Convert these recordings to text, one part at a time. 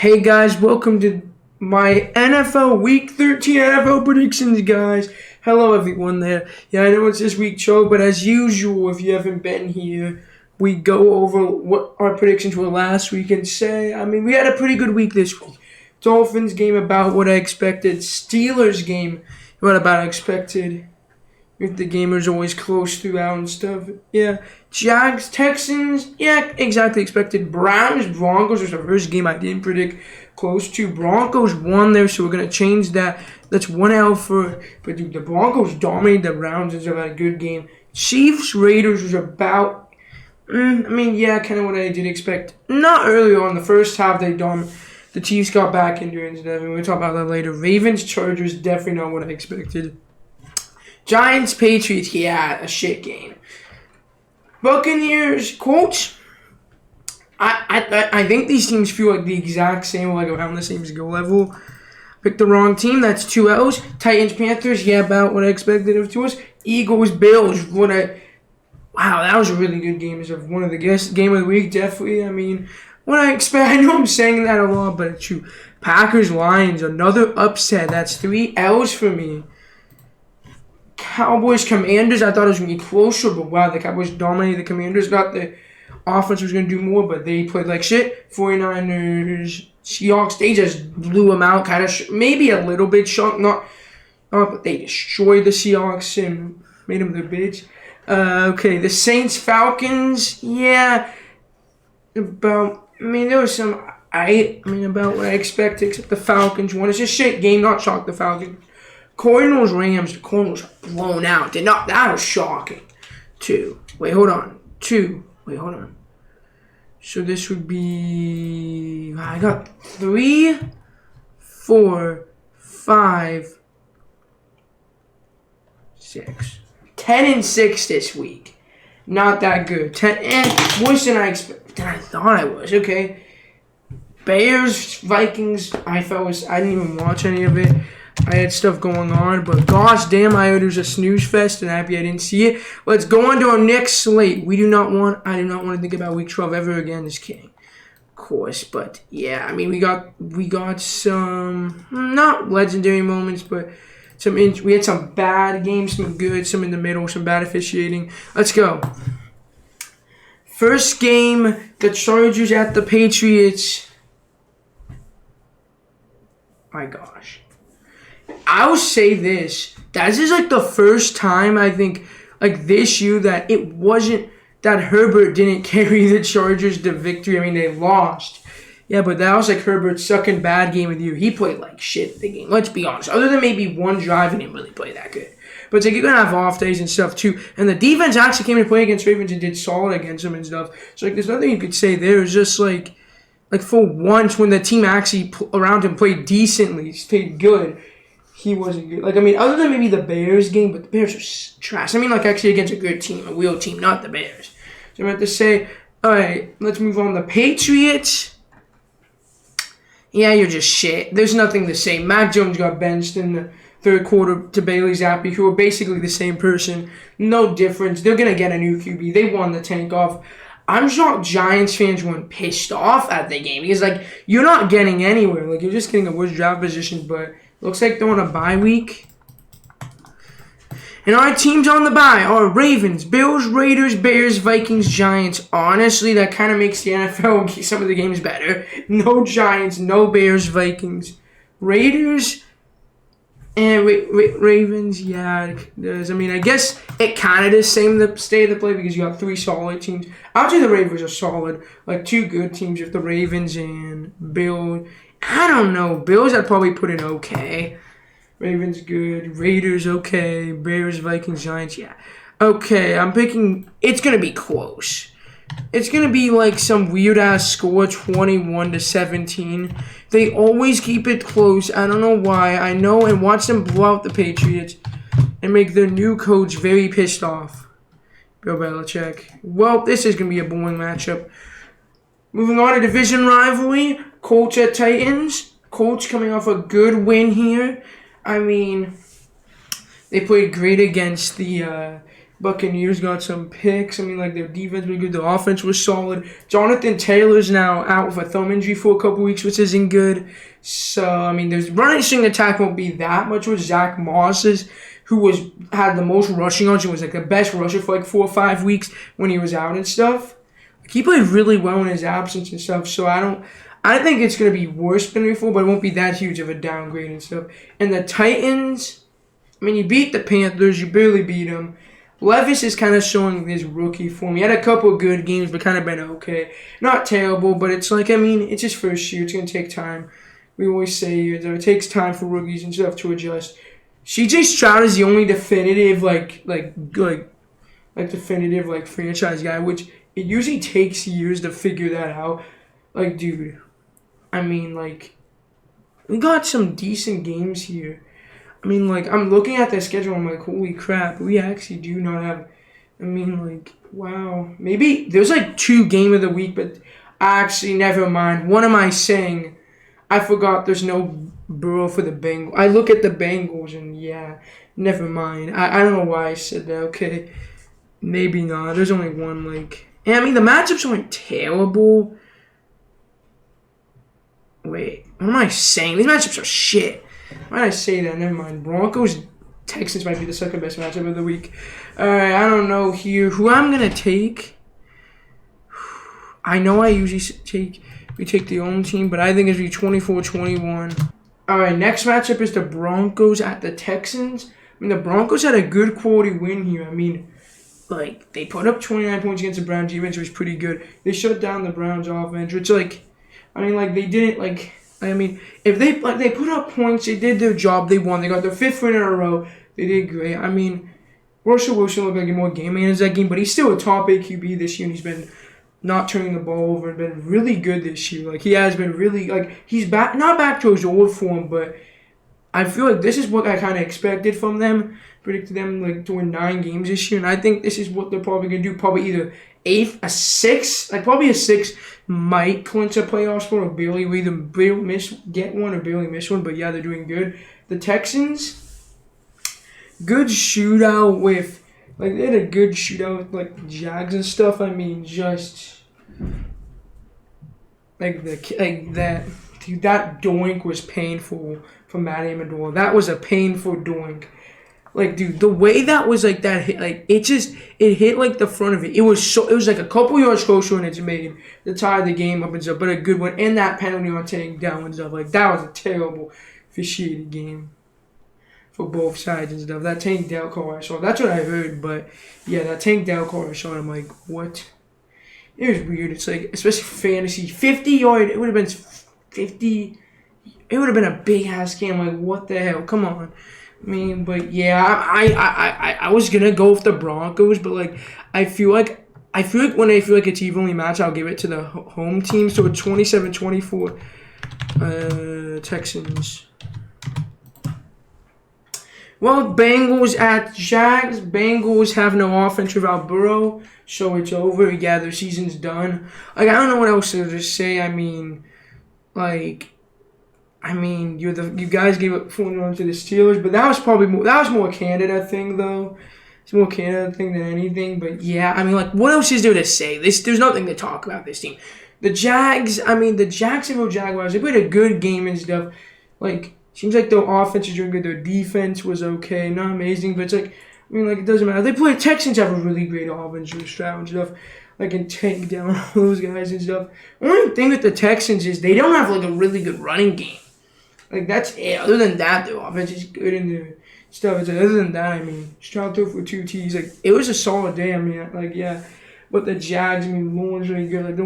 Hey guys, welcome to my NFL Week 13 NFL predictions, guys. Hello everyone there. Yeah, I know it's this week's show, but as usual, if you haven't been here, we go over what our predictions were last week and we had a pretty good week this week. Dolphins game about what I expected. Steelers game about I expected. The game was always close throughout and stuff. Yeah. Jags, Texans, yeah, exactly expected. Browns, Broncos was the first game I didn't predict close to. Broncos won there, so we're going to change that. That's 1 L for, but dude, the Broncos dominated the Browns. It's about a good game. Chiefs, Raiders was about, kind of what I did expect. Not early on. The first half, the Chiefs got back into it. We'll talk about that later. Ravens, Chargers, definitely not what I expected. Giants, Patriots, yeah, a shit game. Buccaneers, Colts. I think these teams feel like the exact same, like around the same skill level. Picked the wrong team. That's 2 L's. Titans, Panthers, yeah, about what I expected of to us. Eagles, Bills, wow, that was a really good game. It's one of the game of the week, definitely. What I expect. I know I'm saying that a lot, but it's true. Packers, Lions, another upset. That's 3 L's for me. Cowboys, Commanders, I thought it was going to be closer, but wow, the Cowboys dominated the Commanders. Thought the offense was going to do more, but they played like shit. 49ers, Seahawks, they just blew them out, kind of, maybe a little bit shocked, but they destroyed the Seahawks and made them their bitch. The Saints, Falcons, yeah, there was some, about what I expected, except the Falcons won. It's a shit game, not shocked the Falcons. Cardinals, Rams, the Cardinals are blown out. That was shocking. 2. Wait, hold on. So this would be, I got 3, 4, 5, 6. 10-6 this week. Not that good. 10 worse than I thought I was. Okay. Bears, Vikings, I didn't even watch any of it. I had stuff going on, but gosh damn, I heard it was a snooze fest, and happy I didn't see it. Let's go on to our next slate. I do not want to think about Week 12 ever again. Just kidding, of course. But yeah, we got some not legendary moments, but we had some bad games, some good, some in the middle, some bad officiating. Let's go. First game, the Chargers at the Patriots. My gosh. I will say this. This is like the first time I think like this year that it wasn't that Herbert didn't carry the Chargers to victory. They lost. Yeah, but that was like Herbert's second bad game of the year. He played like shit the game. Let's be honest. Other than maybe one drive, he didn't really play that good. But it's like you're going to have off days and stuff too. And the defense actually came to play against Ravens and did solid against them and stuff. So like there's nothing you could say there. It's just like for once when the team actually around him played decently, played good, he wasn't good. Other than maybe the Bears game, but the Bears are trash. Actually against a good team, a real team, not the Bears. So I'm about to say, all right, let's move on. The Patriots, yeah, you're just shit. There's nothing to say. Mac Jones got benched in the third quarter to Bailey Zappi, who are basically the same person. No difference. They're going to get a new QB. They won the tank off. I'm shocked Giants fans weren't pissed off at the game because, you're not getting anywhere. You're just getting a worse draft position, but looks like they're on a bye week. And our teams on the bye are Ravens, Bills, Raiders, Bears, Vikings, Giants. Honestly, that kind of makes the NFL some of the games better. No Giants, no Bears, Vikings. Raiders and Ravens, yeah, it does. I guess it kind of does same the state of the play because you got 3 solid teams. I'd say the Ravens are solid. 2 good teams with the Ravens and Bills. I don't know. Bills I'd probably put in okay. Ravens good. Raiders okay. Bears, Vikings, Giants, yeah. Okay, I'm picking. It's going to be close. It's going to be some weird-ass score, 21-17. They always keep it close. I don't know why. I know, and watch them blow out the Patriots and make their new coach very pissed off. Bill Belichick. Well, this is going to be a boring matchup. Moving on to division rivalry. Colts at Titans. Colts coming off a good win here. They played great against the Buccaneers got some picks. I mean, like, their defense was good. The offense was solid. Jonathan Taylor's now out with a thumb injury for a couple weeks, which isn't good. So, I mean, there's rushing attack won't be that much with Zach Moss's, who had the most rushing yards and was, like, the best rusher for, like, 4 or 5 weeks when he was out and stuff. He played really well in his absence and stuff, so I think it's going to be worse than before, but it won't be that huge of a downgrade and stuff. And the Titans, I mean, you beat the Panthers. You barely beat them. Levis is kind of showing this rookie form. He had a couple of good games, but kind of been okay. Not terrible, but it's like, I mean, it's his first year. It's going to take time. We always say it takes time for rookies and stuff to adjust. CJ Stroud is the only definitive, definitive franchise guy, which it usually takes years to figure that out. Like, dude, I mean, like, we got some decent games here. I mean, like, I'm looking at the schedule, I'm like, holy crap, we actually do not have, I mean, like, wow. Maybe there's, like, 2 game of the week, but actually, never mind. What am I saying? I forgot there's no Burrow for the Bengals. I look at the Bengals, and yeah, never mind. I don't know why I said that, okay. Maybe not. There's only one, like, and I mean, the matchups aren't terrible. Wait, what am I saying? These matchups are shit. Why did I say that? Never mind. Broncos, Texans might be the second best matchup of the week. Alright, I don't know here. Who I'm going to take? I know I usually take the home team, but I think it's going to be 24-21. Alright, next matchup is the Broncos at the Texans. I mean, the Broncos had a good quality win here. I mean, like, they put up 29 points against the Browns defense, which was pretty good. They shut down the Browns offense, which, like, I mean, like, they didn't, like, I mean, if they put up points, they did their job, they won. They got their 5th win in a row. They did great. I mean, Russell Wilson looked like a more game manager that game, but he's still a top 8 QB this year, and he's been not turning the ball over and been really good this year. Like, he has been really, like, he's back, not back to his old form, but I feel like this is what I kind of expected from them. Predicted them, like, to win 9 games this year, and I think this is what they're probably going to do. Probably either 8th, a 6th, like, probably a 6th might clinch a playoff spot, or barely either get one or barely miss one, but yeah, they're doing good. The Texans, good shootout with, like, they had a good shootout with, like, the Jags and stuff. I mean, just, like, that, dude, that doink was painful for Matt Amendola. That was a painful doink. Like, dude, the way that was, like, that hit, like, it hit, like, the front of it. It was like, a couple yards closer and it's made to tie the game up and stuff, but a good one. And that penalty on Tank Dell and stuff, like, that was a terrible officiated game for both sides and stuff. That Tank Dell call I saw, that's what I heard, but, yeah, that Tank Dell call I saw, I'm like, what? It was weird. It's, like, especially fantasy, 50-yard, it would have been 50, it would have been a big-ass game, like, what the hell? Come on. I mean, but yeah, I was gonna go with the Broncos, but like I feel like when I feel like it's evenly matched, I'll give it to the home team. So it's 27-24, Texans. Well, Bengals at Jags. Bengals have no offense without Burrow, so it's over. Yeah, their season's done. Like, I don't know what else to say. I mean, like. You guys gave up 4-1 to the Steelers, but that was more a Canada thing though. It's more a Canada thing than anything. But yeah, I mean, like, what else is there to say? There's nothing to talk about this team. The Jags, I mean, the Jacksonville Jaguars, they played a good game and stuff. Like, seems like their offense is doing good. Their defense was okay, not amazing, but it's like, I mean, like, it doesn't matter. They play Texans have a really great offense with Stroud and stuff. Like, and take down all those guys and stuff. Only thing with the Texans is they don't have like a really good running game. Like, that's it. Other than that, the offense is good in the stuff. It's like, other than that, I mean, Stroud threw for 2 T's. Like, it was a solid day. I mean, like, yeah. But the Jags, I mean, Lawrence really good. Like,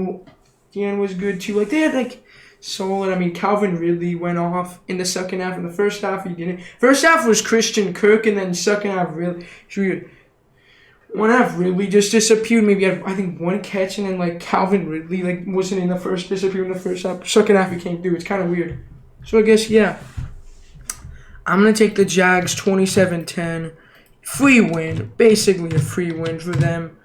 the end was good, too. Like, they had, like, solid. I mean, Calvin Ridley went off in the second half. In the first half, he didn't. First half was Christian Kirk, and then second half, really. One half Ridley just disappeared. Maybe had, I think, 1 catch, and then, like, Calvin Ridley, like, wasn't in the first, disappeared in the first half. Second half, he came through. It's kind of weird. So I guess, yeah, I'm going to take the Jags 27-10. Free win. Basically a free win for them.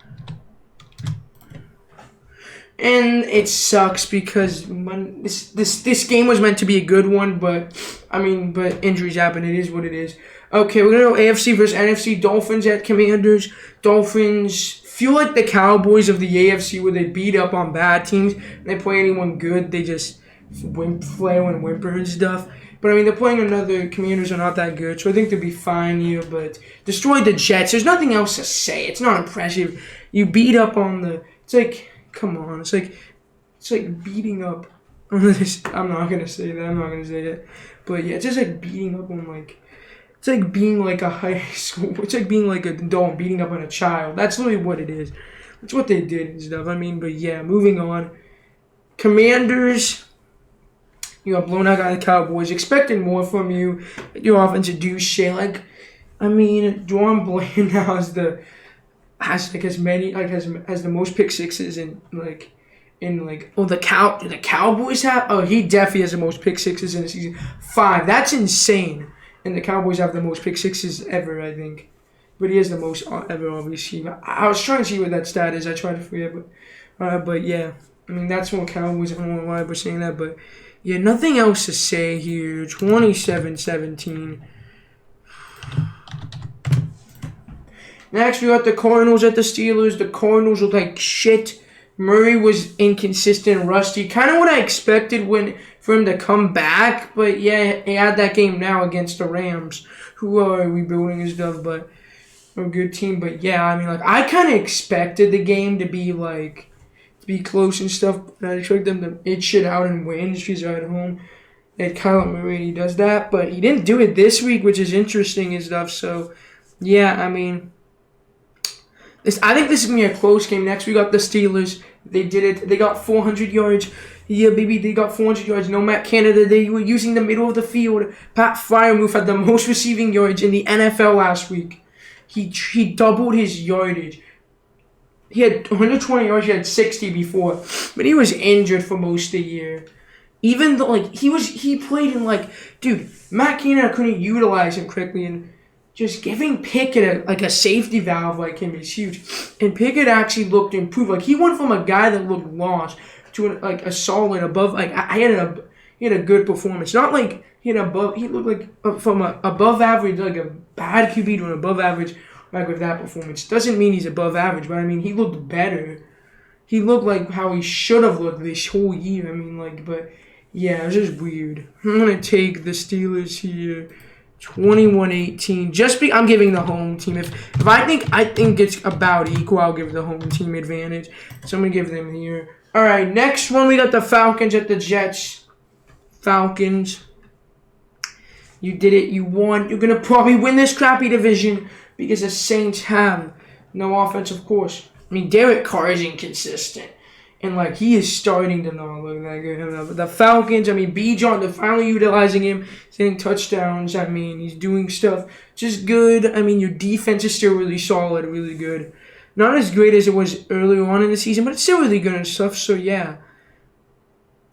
And it sucks because this game was meant to be a good one, but, I mean, but injuries happen. It is what it is. Okay, we're gonna go AFC versus NFC. Dolphins at Commanders. Dolphins feel like the Cowboys of the AFC, where they beat up on bad teams. And they play anyone good, they just flail and whimper and stuff. But I mean, they're playing another. Commanders are not that good, so I think they'll be fine here. But destroyed the Jets. There's nothing else to say. It's not impressive. You beat up on the. It's like, come on. It's like beating up on this. I'm not gonna say that. I'm not gonna say it. But yeah, it's just like beating up on like. It's like being like a high school. It's like being like an adult beating up on a child. That's literally what it is. That's what they did and stuff. I mean, but yeah, moving on. Commanders. You got blown out by the Cowboys. Expecting more from you. Your offense to do shit. Like, I mean, Dwan Bland now has the most pick sixes the Cowboys have. Oh, he definitely has the most pick sixes in the season. 5. That's insane. And the Cowboys have the most pick sixes ever, I think. But he has the most ever, obviously. I was trying to see what that stat is. I tried to forget, but yeah. I mean, that's what Cowboys. I don't know why we're saying that, but yeah, nothing else to say here. 27-17. Next, we got the Cardinals at the Steelers. The Cardinals look like shit. Murray was inconsistent, rusty. Kind of what I expected for him to come back. But yeah, he had that game now against the Rams, who are rebuilding and stuff, but a good team. But yeah, I mean, like, I kind of expected the game to be close and stuff. But I expected them to itch it out and win because they're at home. And Kyler Murray, he does that, but he didn't do it this week, which is interesting and stuff. So yeah, I mean. I think this is going to be a close game. Next, we got the Steelers. They did it. They got 400 yards. Yeah, baby, they got 400 yards. No Matt Canada. They were using the middle of the field. Pat Freiermuth had the most receiving yards in the NFL last week. He doubled his yardage. He had 120 yards. He had 60 before. But he was injured for most of the year. Even though, he played in, dude, Matt Canada couldn't utilize him correctly, and just giving Pickett a safety valve like him is huge. And Pickett actually looked improved. Like, he went from a guy that looked lost to a solid above. He had a good performance. Not like he looked like from a above average, like a bad QB to an above average, with that performance. Doesn't mean he's above average, but I mean, he looked better. He looked like how he should have looked this whole year. I mean, but yeah, it was just weird. I'm going to take the Steelers here. 21-18. I'm giving the home team. If I think it's about equal, I'll give the home team advantage. So I'm gonna give them here. All right, next one we got the Falcons at the Jets. Falcons. You did it. You won. You're gonna probably win this crappy division because the Saints have no offense, of course. I mean, Derek Carr is inconsistent. And, he is starting to not look that good. But the Falcons, I mean, Bijan, they're finally utilizing him. He's getting touchdowns. I mean, he's doing stuff just good. I mean, your defense is still really solid, really good. Not as great as it was earlier on in the season, but it's still really good and stuff. So, yeah.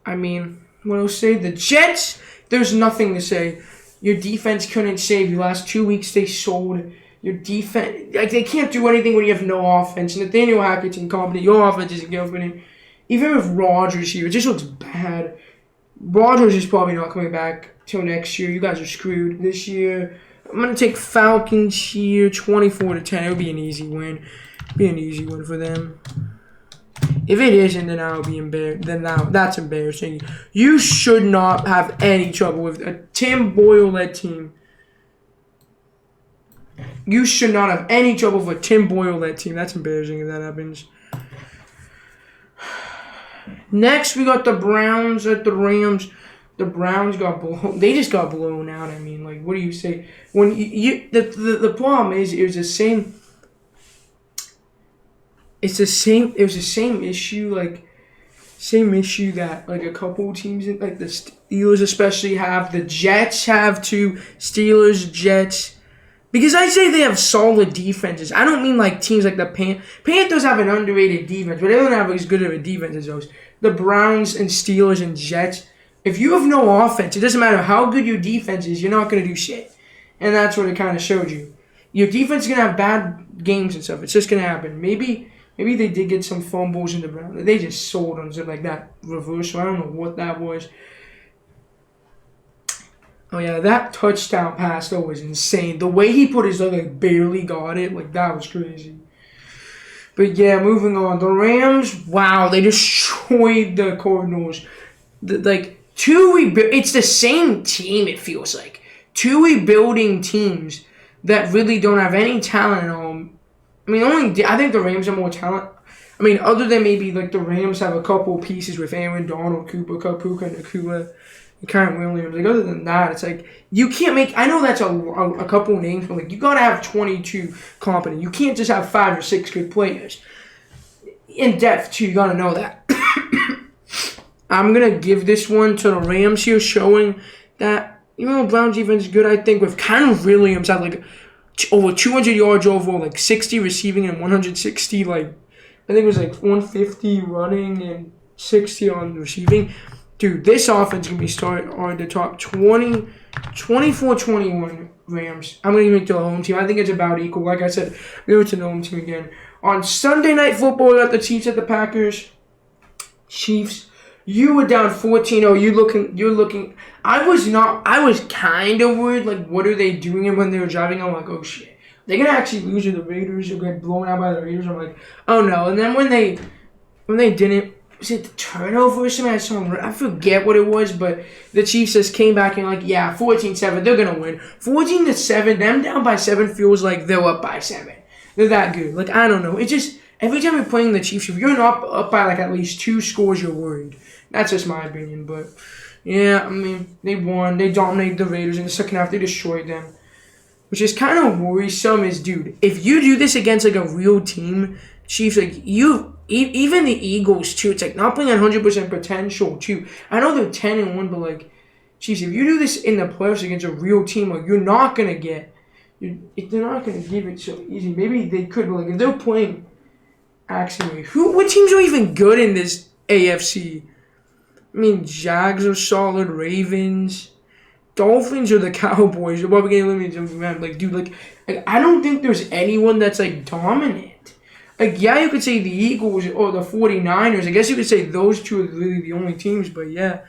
I mean, what I'll say, the Jets, there's nothing to say. Your defense couldn't save you. Last 2 weeks, they sold. Your defense, they can't do anything when you have no offense. Nathaniel Hackett's incompetent. Your offense isn't confident. Even with Rodgers here, it just looks bad. Rodgers is probably not coming back till next year. You guys are screwed this year. I'm going to take Falcons here, 24-10. It would be an easy win. Be an easy win for them. If it isn't, then I'll be embarrassed. That's embarrassing. You should not have any trouble with a Tim Boyle-led team. You should not have any trouble with a Tim Boyle-led team. That's embarrassing if that happens. Next, we got the Browns at the Rams. The Browns got blown. They just got blown out. I mean, what do you say? When the problem is, it was the same. It's the same. It was the same issue. Same issue that a couple teams, the Steelers especially have. The Jets have too. Steelers, Jets. Because I say they have solid defenses. I don't mean teams like the Panthers have an underrated defense, but they don't have as good of a defense as those. The Browns and Steelers and Jets. If you have no offense, it doesn't matter how good your defense is, you're not going to do shit. And that's what it kind of showed you. Your defense is going to have bad games and stuff. It's just going to happen. Maybe they did get some fumbles in the Browns. They just sold on something like that reversal. I don't know what that was. Oh yeah, that touchdown pass though was insane. The way he put his leg, like barely got it, like that was crazy. But yeah, moving on. The Rams, wow, they destroyed the Cardinals. It's the same team, it feels like. Two rebuilding teams that really don't have any talent at all. I mean, I think the Rams are more talent. I mean, other than maybe like the Rams have a couple pieces with Aaron Donald, Cooper Kupp, Puka Nacua, and Kyren Williams. Like other than that, it's like you can't make. I know that's a couple names, but like you gotta have 22 competent. You can't just have 5 or 6 good players. In depth too, you gotta know that. I'm gonna give this one to the Rams here, showing that Browns defense is good. I think with Kyren Williams had like over 200 yards overall, like 60 receiving and 160 like. I think it was like 150 running and 60 on receiving. Dude, this offense can be started on the top 24-21 Rams. I'm going to make the home team. I think it's about equal. Like I said, go to the home team again. On Sunday Night Football, we got the Chiefs at the Packers. Chiefs, you were down 14-0. You're looking. I was kind of worried. Like, what are they doing? And when they were driving, I'm like, oh shit. They're going to actually lose to the Raiders or get blown out by the Raiders. I'm like, oh no. And then when they didn't, was it the turnover or something? I forget what it was, but the Chiefs just came back and like, yeah, 14-7, they're going to win. 14-7, them down by 7 feels like they're up by 7. They're that good. Like, I don't know. It just, every time you're playing the Chiefs, if you're not up by like at least 2 scores, you're worried. That's just my opinion. But, yeah, I mean, they won. They dominated the Raiders in the second half. They destroyed them. Which is kind of worrisome is, dude, if you do this against, like, a real team, Chiefs, like, even the Eagles, too, it's, like, not playing at 100% potential, too. I know they're 10-1, but, like, Chiefs, if you do this in the playoffs against a real team, like, you're not going to get, they're not going to give it so easy. Maybe they could, but, like, if they're playing, actually, what teams are even good in this AFC? I mean, Jags are solid, Ravens, Dolphins or the Cowboys. You're probably getting eliminated. Like, dude, like, I don't think there's anyone that's, like, dominant. Like, yeah, you could say the Eagles or the 49ers. I guess you could say those two are really the only teams, but yeah.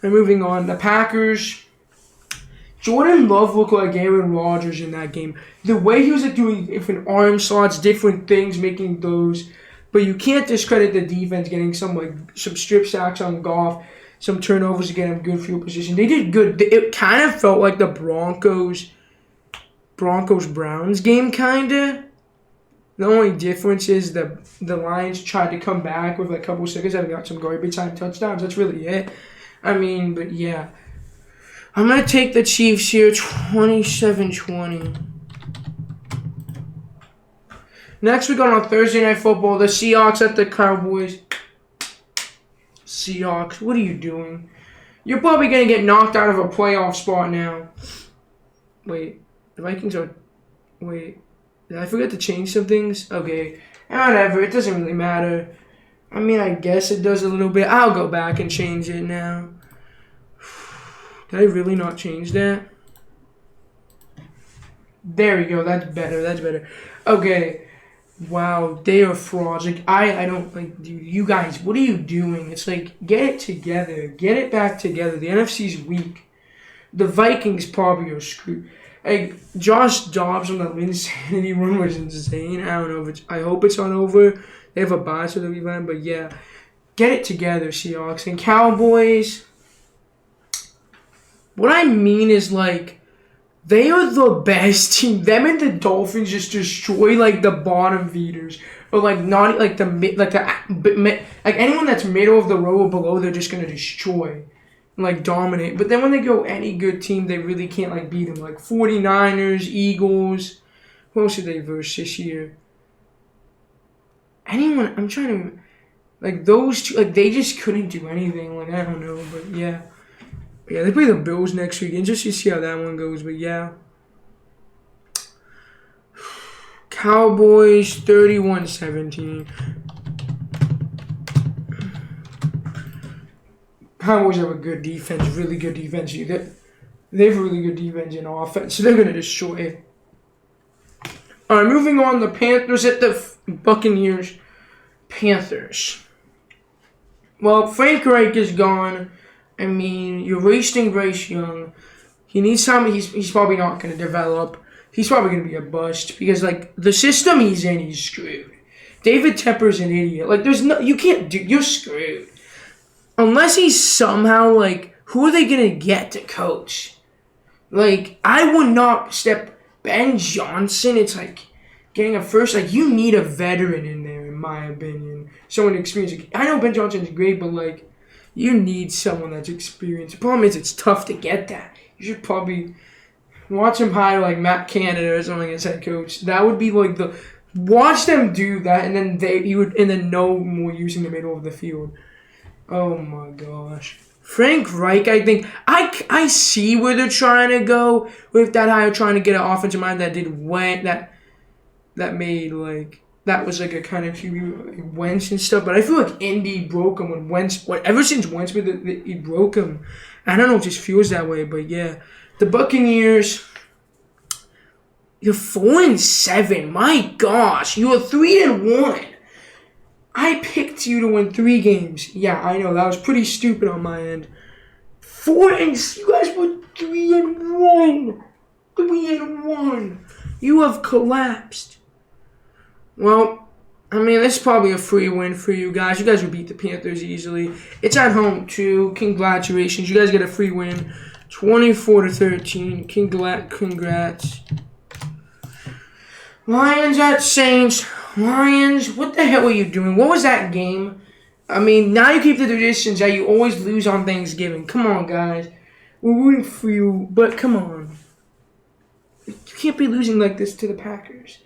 And moving on, the Packers. Jordan Love looked like Aaron Rodgers in that game. The way he was, like, doing different arm slots, different things, making those. But you can't discredit the defense getting some strip sacks on Goff. Some turnovers to get him good field position. They did good. It kind of felt like the Broncos-Browns game, kind of. The only difference is the Lions tried to come back with like a couple seconds and got some garbage time touchdowns. That's really it. I mean, but yeah. I'm going to take the Chiefs here, 27-20. Next, we got on Thursday Night Football, the Seahawks at the Cowboys. Seahawks, what are you doing? You're probably going to get knocked out of a playoff spot now. Wait, the Vikings are... Wait, did I forget to change some things? Okay, whatever, it doesn't really matter. I mean, I guess it does a little bit. I'll go back and change it now. Did I really not change that? There we go, that's better. Okay. Wow, they are frauds. Like, I don't, like, dude, you guys, what are you doing? It's like, get it together. Get it back together. The NFC's weak. The Vikings probably are screwed. Like, Josh Dobbs on that insanity run was insane. I don't know if I hope it's not over. They have a bye, so they'll be fine. But, yeah, get it together, Seahawks. And Cowboys, what I mean is, like, they are the best team. Them and the Dolphins just destroy like the bottom feeders, or like not like the mid, like anyone that's middle of the row or below. They're just gonna destroy, and, like dominate. But then when they go any good team, they really can't like beat them. Like 49ers, Eagles. Who else did they verse this year? Anyone? I'm trying to like those two. Like they just couldn't do anything. Like I don't know, but yeah. Yeah, they play the Bills next week, and just to see how that one goes. But yeah, Cowboys 31-17. Cowboys have a good defense, really good defense. They have a really good defense and offense, so they're gonna destroy it. All right, moving on. The Panthers at the Buccaneers. Panthers. Well, Frank Reich is gone. I mean, you're wasting Bryce Young. He needs time. He's probably not going to develop. He's probably going to be a bust because, like, the system he's in, he's screwed. David Tepper's an idiot. Like, you can't do, you're screwed. Unless he's somehow, like, who are they going to get to coach? Like, I would not step Ben Johnson. It's like getting a first, like, you need a veteran in there, in my opinion. Someone experienced. I know Ben Johnson's great, but, like, you need someone that's experienced. The problem is it's tough to get that. You should probably watch him hire, like, Matt Canada or something as head coach. That would be, like, watch them do that, and then no more using the middle of the field. Oh, my gosh. Frank Reich, I think, I see where they're trying to go with that hire, trying to get an offensive mind that made, like, that was, like, a kind of QB, like, Wentz and stuff, but I feel like Indy broke him when Wentz, ever since Wentz, he broke him. I don't know, it just feels that way, but yeah. The Buccaneers, you're 4-7, my gosh, you are 3-1. I picked you to win 3 games. Yeah, I know, that was pretty stupid on my end. You guys were 3-1. 3-1. You have collapsed. Well, I mean, this is probably a free win for you guys. You guys will beat the Panthers easily. It's at home, too. Congratulations. You guys get a free win. 24-13. Congrats. Lions at Saints. Lions, what the hell are you doing? What was that game? I mean, now you keep the traditions that you always lose on Thanksgiving. Come on, guys. We're rooting for you, but come on. You can't be losing like this to the Packers.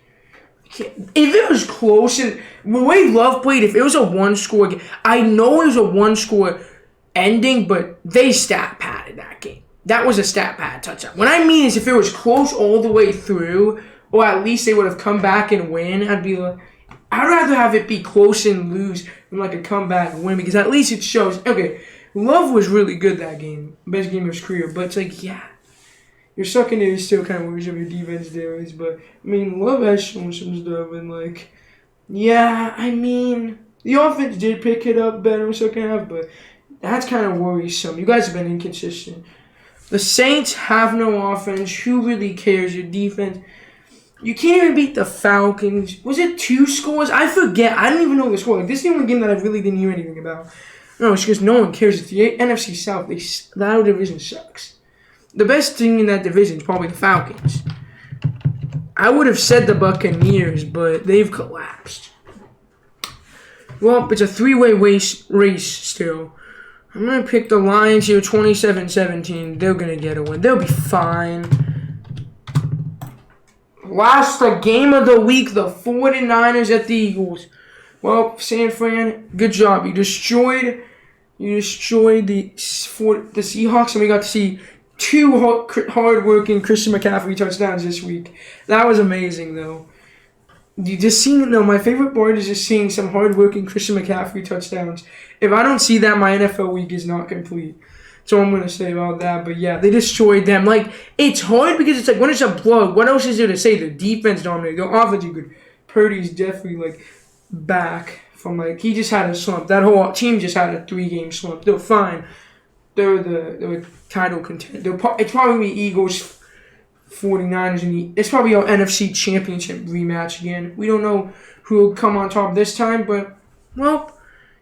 If it was close, and the way Love played, if it was a one-score game, I know it was a one-score ending, but they stat padded that game. That was a stat pad touchdown. What I mean is if it was close all the way through, or at least they would have come back and win, I'd rather have it be close and lose than like a comeback and win, because at least it shows, okay, Love was really good that game. Best game of his career. But it's like, yeah, your secondary still kind of worries of your defense days. But, I mean, Love has shown some stuff. And, like, yeah, I mean, the offense did pick it up better in the second half. But that's kind of worrisome. You guys have been inconsistent. The Saints have no offense. Who really cares? Your defense. You can't even beat the Falcons. Was it 2 scores? I forget. I don't even know the score. Like, this is the only game that I really didn't hear anything about. No, it's because no one cares. It's the NFC South. That division sucks. The best team in that division is probably the Falcons. I would have said the Buccaneers, but they've collapsed. Well, it's a 3-way race still. I'm going to pick the Lions here, 27-17. They're going to get a win. They'll be fine. Last game of the week, the 49ers at the Eagles. Well, San Fran, good job. You destroyed the Seahawks, and we got to see 2 hard-working Christian McCaffrey touchdowns this week. That was amazing, though. My favorite part is just seeing some hard-working Christian McCaffrey touchdowns. If I don't see that, my NFL week is not complete. So I'm going to say about that. But, yeah, they destroyed them. Like, it's hard because it's like, when it's a blow, what else is there to say? The defense dominated. The offense is good. Purdy's definitely, like, back from, like, he just had a slump. That whole team just had a 3-game slump. They're fine. They're the title contender. It's probably Eagles, 49ers, and it's probably our NFC Championship rematch again. We don't know who will come on top this time, but, well,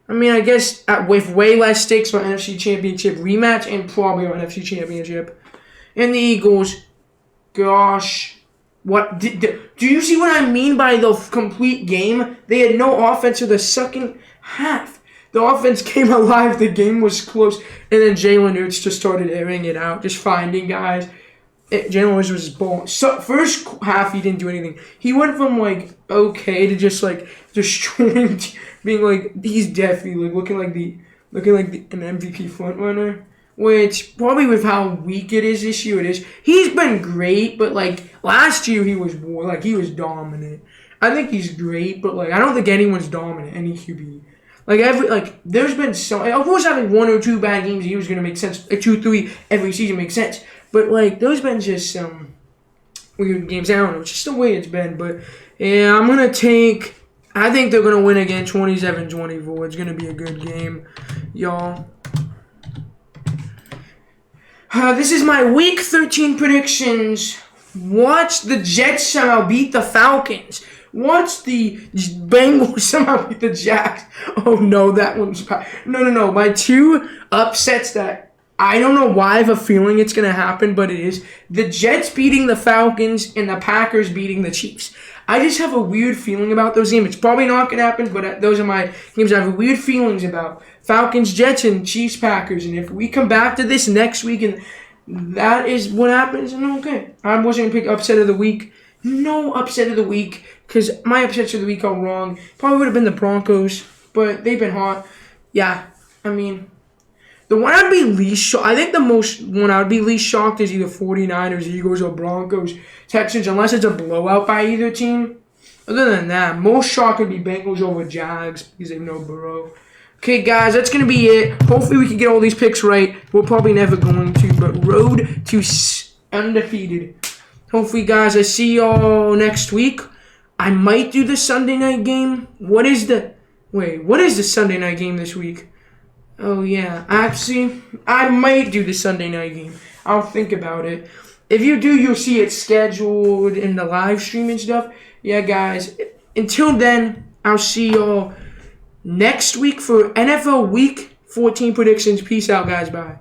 I mean, I guess with way less stakes for NFC Championship rematch and probably our NFC Championship. And the Eagles, gosh, what do you see what I mean by the complete game? They had no offense for the second half. The offense came alive. The game was close. And then Jalen Hurts just started airing it out, just finding guys. Jalen Hurts was balling. So, first half, he didn't do anything. He went from, like, okay to just, like, destroying, being, like, he's definitely, like, looking like an MVP frontrunner. Which, probably with how weak it is this year, it is. He's been great, but, like, last year he was more, like, he was dominant. I think he's great, but, like, I don't think anyone's dominant, any QB. There's been of course, having 1 or 2 bad games, he was going to make sense. 2, 3 every season makes sense. But, like, there's been just some weird games. I don't know. It's just the way it's been. But, yeah, I think they're going to win again, 27-24. It's going to be a good game, y'all. This is my Week 13 predictions. Watch the Jets somehow beat the Falcons. Watch the Bengals somehow beat the Jags. Oh no, that one's bad. No. My two upsets that I don't know why I have a feeling it's going to happen, but it is. The Jets beating the Falcons and the Packers beating the Chiefs. I just have a weird feeling about those games. It's probably not going to happen, but those are my games I have weird feelings about. Falcons, Jets, and Chiefs, Packers. And if we come back to this next week and that is what happens, and okay. I wasn't going to pick upset of the week. No upset of the week, because my upsets of the week are wrong. Probably would have been the Broncos, but they've been hot. Yeah, I mean, the one I'd be least shocked, I think the one I would be least shocked is either 49ers, Eagles, or Broncos, Texans, unless it's a blowout by either team. Other than that, most shocked would be Bengals over Jags, because they have no Burrow. Okay, guys, that's going to be it. Hopefully we can get all these picks right. We're probably never going to, but road to undefeated. Hopefully, guys, I see y'all next week. I might do the Sunday night game. What is the Sunday night game this week? Oh, yeah. Actually, I might do the Sunday night game. I'll think about it. If you do, you'll see it scheduled in the live stream and stuff. Yeah, guys. Until then, I'll see y'all next week for NFL Week 14 predictions. Peace out, guys. Bye.